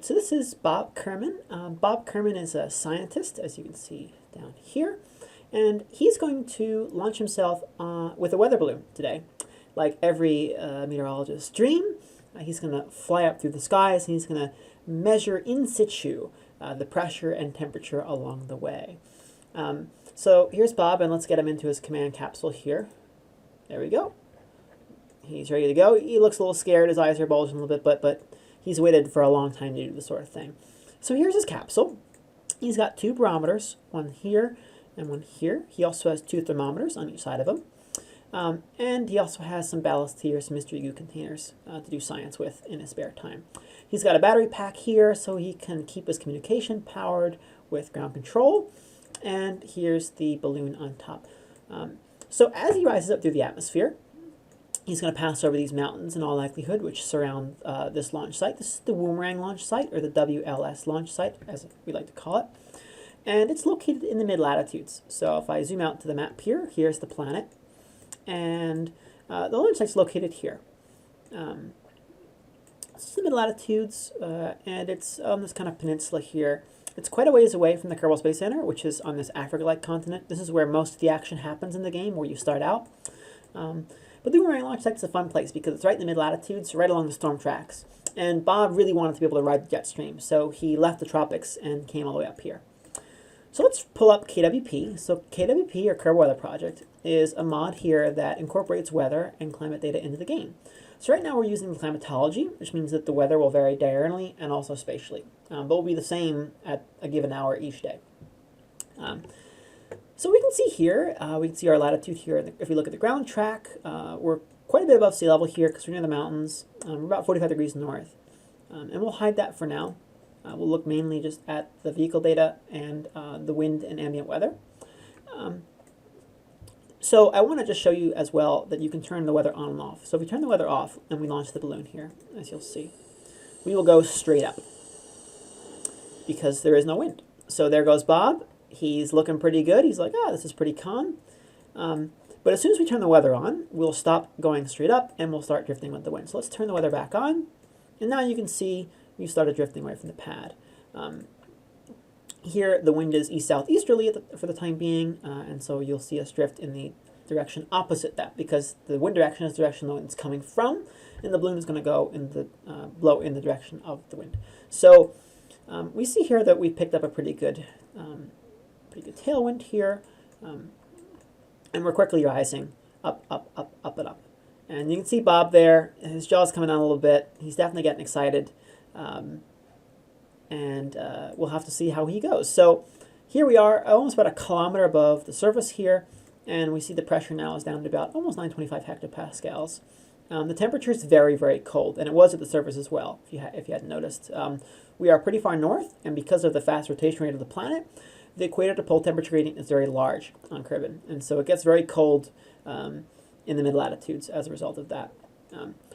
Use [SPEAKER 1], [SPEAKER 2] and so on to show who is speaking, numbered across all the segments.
[SPEAKER 1] Alright, so this is Bob Kerman. Bob Kerman is a scientist, as you can see down here, and he's going to launch himself with a weather balloon today. Like every meteorologist's dream, he's going to fly up through the skies, and he's going to measure in situ the pressure and temperature along the way. So here's Bob, and let's get him into his command capsule here. There we go. He's ready to go. He looks a little scared, his eyes are bulging a little bit, but he's waited for a long time to do this sort of thing. So here's his capsule. He's got two barometers, one here and one here. He also has two thermometers on each side of him. And he also has some ballast here, some mystery goo containers to do science with in his spare time. He's got a battery pack here so he can keep his communication powered with ground control. And here's the balloon on top. So as he rises up through the atmosphere, he's going to pass over these mountains in all likelihood, which surround this launch site. This is the Boomerang launch site, or the WLS launch site, as we like to call it. And it's located in the mid-latitudes. So if I zoom out to the map here, here's the planet. And the launch site's located here. It's the mid-latitudes, and it's on this kind of peninsula here. It's quite a ways away from the Kerbal Space Center, which is on this Africa-like continent. This is where most of the action happens in the game, where you start out. But the Boomerang launch site is a fun place because it's right in the mid-latitudes, right along the storm tracks. And Bob really wanted to be able to ride the jet stream, so he left the tropics and came all the way up here. So let's pull up KWP. So KWP, or Kerbal Weather Project, is a mod here that incorporates weather and climate data into the game. So right now we're using climatology, which means that the weather will vary diurnally and also spatially, but will be the same at a given hour each day. So we can see here, we can see our latitude here. If we look at the ground track, we're quite a bit above sea level here because we're near the mountains. We're about 45 degrees north. And we'll hide that for now. We'll look mainly just at the vehicle data and the wind and ambient weather. So I want to just show you as well that you can turn the weather on and off. So if we turn the weather off and we launch the balloon here, as you'll see, we will go straight up because there is no wind. So there goes Bob. He's looking pretty good. He's like, this is pretty calm. But as soon as we turn the weather on, we'll stop going straight up and we'll start drifting with the wind. So let's turn the weather back on. And now you can see we started drifting away from the pad. Here, the wind is east-southeasterly for the time being, and so you'll see us drift in the direction opposite that, because the wind direction is the direction the wind's coming from, and the balloon is going to go in the blow in the direction of the wind. So we see here that we picked up a pretty good tailwind here, and we're quickly rising up, up, up, up, and up. And you can see Bob there. His jaw's coming down a little bit. He's definitely getting excited. And we'll have to see how he goes. So here we are, almost about a kilometer above the surface here, and we see the pressure now is down to about almost 925 hectopascals. The temperature is very, very cold, and it was at the surface as well, if you hadn't noticed. We are pretty far north, and because of the fast rotation rate of the planet, the equator to pole temperature gradient is very large on Kerbal, and so it gets very cold in the mid-latitudes as a result of that.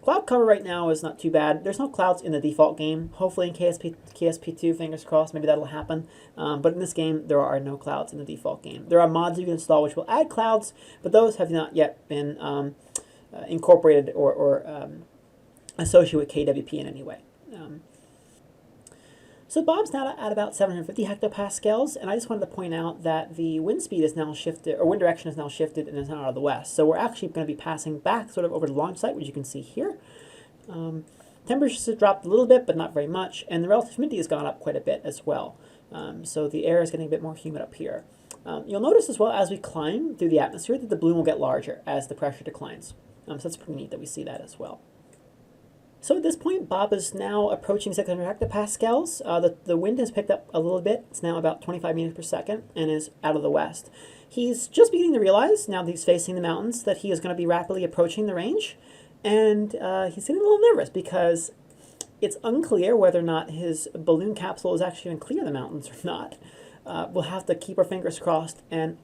[SPEAKER 1] Cloud cover right now is not too bad. There's no clouds in the default game. Hopefully in KSP2, fingers crossed, maybe that'll happen. But in this game, there are no clouds in the default game. There are mods you can install which will add clouds, but those have not yet been incorporated or associated with KWP in any way. So Bob's now at about 750 hectopascals, and I just wanted to point out that the wind speed is now shifted, or wind direction is now shifted, and is now out of the west. So we're actually going to be passing back sort of over the launch site, which you can see here. Temperatures have dropped a little bit, but not very much, and the relative humidity has gone up quite a bit as well. So the air is getting a bit more humid up here. You'll notice as well as we climb through the atmosphere that the balloon will get larger as the pressure declines. So that's pretty neat that we see that as well. So at this point, Bob is now approaching 600 hectopascals. The wind has picked up a little bit. It's now about 25 meters per second and is out of the west. He's just beginning to realize, now that he's facing the mountains, that he is going to be rapidly approaching the range. And he's getting a little nervous because it's unclear whether or not his balloon capsule is actually going to clear the mountains or not. We'll have to keep our fingers crossed and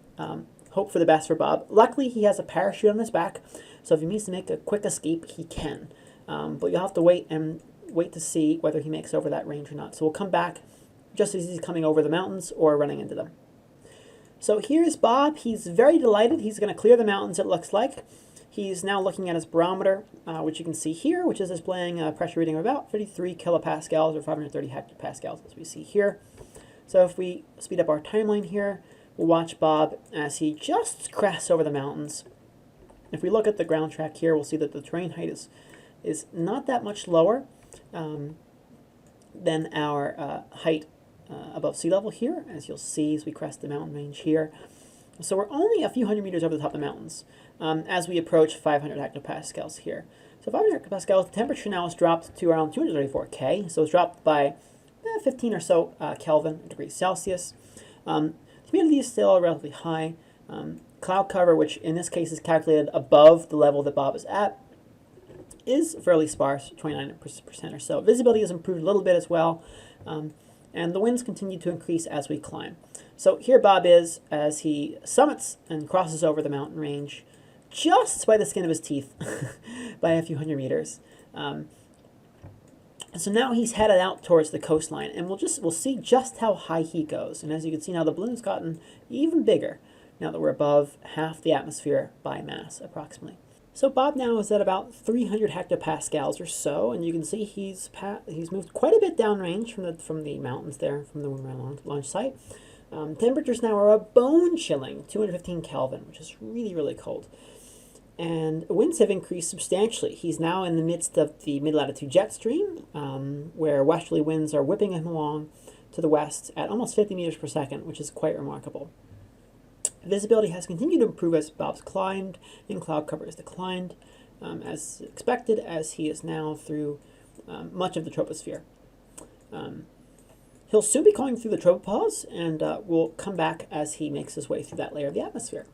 [SPEAKER 1] hope for the best for Bob. Luckily, he has a parachute on his back, so if he needs to make a quick escape, he can. But you'll have to wait to see whether he makes over that range or not. So we'll come back just as he's coming over the mountains or running into them. So here's Bob. He's very delighted. He's going to clear the mountains, it looks like. He's now looking at his barometer, which you can see here, which is displaying a pressure reading of about 33 kilopascals or 530 hectopascals, as we see here. So if we speed up our timeline here, we'll watch Bob as he just crests over the mountains. If we look at the ground track here, we'll see that the terrain height is not that much lower than our height above sea level here, as you'll see as we crest the mountain range here. So we're only a few hundred meters over the top of the mountains as we approach 500 hectopascals here. So 500 hectopascals, the temperature now has dropped to around 234 K, so it's dropped by 15 or so Kelvin, degrees Celsius. Humidity is still relatively high. Cloud cover, which in this case is calculated above the level that Bob is at, is fairly sparse, 29% or so. Visibility has improved a little bit as well, and the winds continue to increase as we climb. So here Bob is as he summits and crosses over the mountain range just by the skin of his teeth by a few hundred meters. So now he's headed out towards the coastline, and we'll see just how high he goes. And as you can see now, the balloon's gotten even bigger now that we're above half the atmosphere by mass, approximately. So Bob now is at about 300 hectopascals or so, and you can see he's moved quite a bit downrange from the mountains there, from the Woomera launch site. Temperatures now are a bone-chilling 215 Kelvin, which is really, really cold. And winds have increased substantially. He's now in the midst of the mid-latitude jet stream, where westerly winds are whipping him along to the west at almost 50 meters per second, which is quite remarkable. Visibility has continued to improve as Bob's climbed, and cloud cover has declined, as expected, as he is now through much of the troposphere. He'll soon be going through the tropopause, and will come back as he makes his way through that layer of the atmosphere.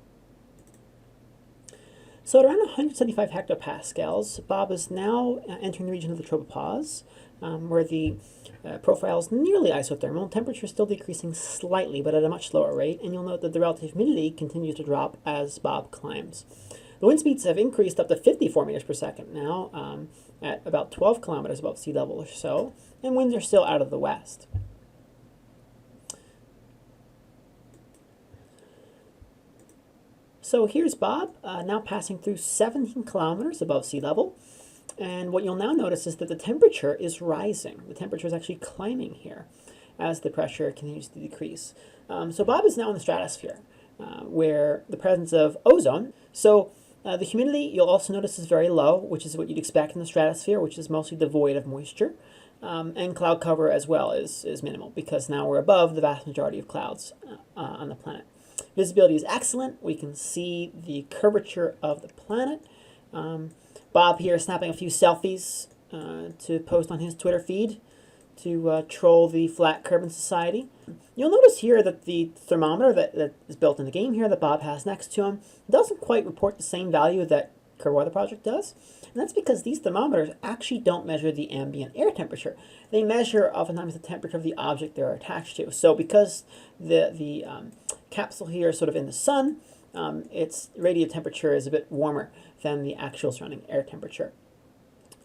[SPEAKER 1] So at around 175 hectopascals, Bob is now entering the region of the tropopause, where the profile is nearly isothermal. Temperature is still decreasing slightly, but at a much slower rate, and you'll note that the relative humidity continues to drop as Bob climbs. The wind speeds have increased up to 54 meters per second now, at about 12 kilometers above sea level or so, and winds are still out of the west. So here's Bob, now passing through 17 kilometers above sea level. And what you'll now notice is that the temperature is rising. The temperature is actually climbing here as the pressure continues to decrease. So Bob is now in the stratosphere, where the presence of ozone. So the humidity, you'll also notice, is very low, which is what you'd expect in the stratosphere, which is mostly devoid of moisture. And cloud cover as well is minimal, because now we're above the vast majority of clouds on the planet. Visibility is excellent. We can see the curvature of the planet. Bob here is snapping a few selfies to post on his Twitter feed to troll the Flat Kerman Society. You'll notice here that the thermometer that is built in the game here that Bob has next to him doesn't quite report the same value that Kerbal Weather Project does. And that's because these thermometers actually don't measure the ambient air temperature. They measure oftentimes the temperature of the object they're attached to. So because the capsule here is sort of in the sun, its radiative temperature is a bit warmer than the actual surrounding air temperature.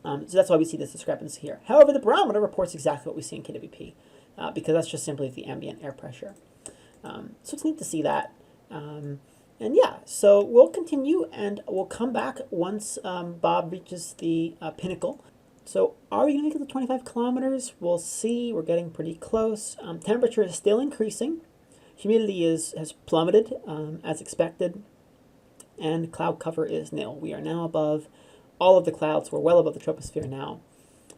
[SPEAKER 1] So that's why we see this discrepancy here. However, the barometer reports exactly what we see in KWP, because that's just simply the ambient air pressure. So it's neat to see that. And yeah, so we'll continue, and we'll come back once Bob reaches the pinnacle. So are we going to make it to 25 kilometers? We'll see. We're getting pretty close. Temperature is still increasing. Humidity has plummeted as expected, and cloud cover is nil. We are now above all of the clouds. We're well above the troposphere now.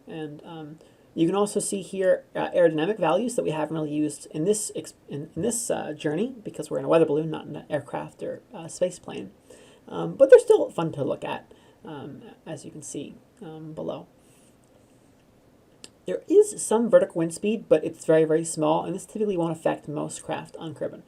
[SPEAKER 1] And you can also see here aerodynamic values that we haven't really used in this journey, because we're in a weather balloon, not in an aircraft or space plane. But they're still fun to look at, as you can see below. There is some vertical wind speed, but it's very, very small, and this typically won't affect most craft on Kerbal.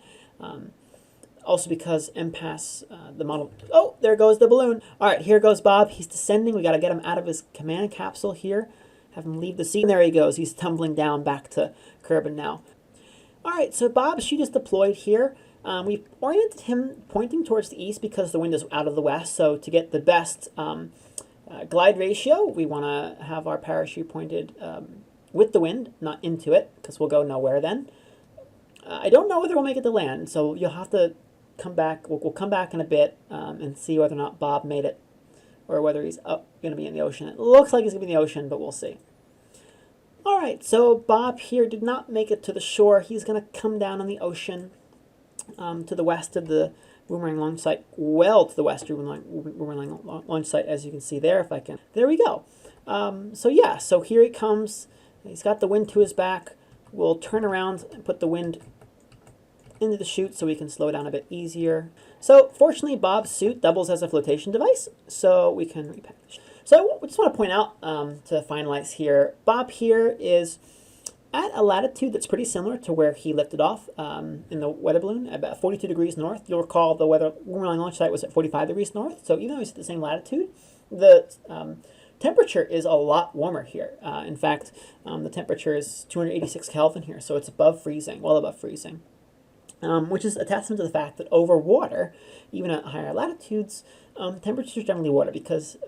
[SPEAKER 1] Also because MPAS, the model... Oh, there goes the balloon. All right, here goes Bob. He's descending. We got to get him out of his command capsule here. Have him leave the seat. And there he goes. He's tumbling down back to Kerbal now. All right, so Bob's chute is deployed here. We've oriented him pointing towards the east because the wind is out of the west. So to get the best glide ratio, we want to have our parachute pointed with the wind, not into it, because we'll go nowhere then. I don't know whether we'll make it to land, so you'll have to come back. We'll come back in a bit and see whether or not Bob made it or whether he's going to be in the ocean. It looks like he's going to be in the ocean, but we'll see. All right, so Bob here did not make it to the shore. He's going to come down on the ocean to the west of the boomerang launch site, well to the west of the boomerang launch site, as you can see there. If I can, there we go. So yeah, so here he comes. He's got the wind to his back. We'll turn around and put the wind into the chute so we can slow down a bit easier. So fortunately, Bob's suit doubles as a flotation device, so we can repackage. So I just want to point out, to finalize here, Bob here is at a latitude that's pretty similar to where he lifted off in the weather balloon, about 42 degrees north. You'll recall the boomerang launch site was at 45 degrees north, so even though he's at the same latitude, the temperature is a lot warmer here. In fact, the temperature is 286 Kelvin here, so it's above freezing, well above freezing. Which is a testament to the fact that over water, even at higher latitudes, temperatures are generally warmer because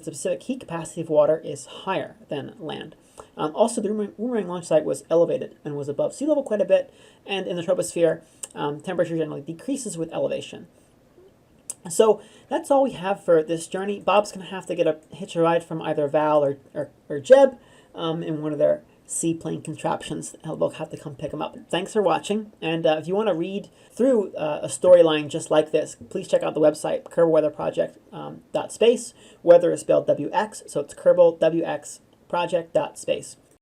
[SPEAKER 1] the specific heat capacity of water is higher than land. Also, the boomerang launch site was elevated and was above sea level quite a bit, and in the troposphere, temperature generally decreases with elevation. So that's all we have for this journey. Bob's going to have to hitch a ride from either Val or Jeb in one of their seaplane contraptions. They'll have to come pick them up. Thanks for watching, and if you want to read through a storyline just like this, please check out the website Kerbal Weather Project.space. Weather is spelled WX, so it's Kerbal WX Project.space.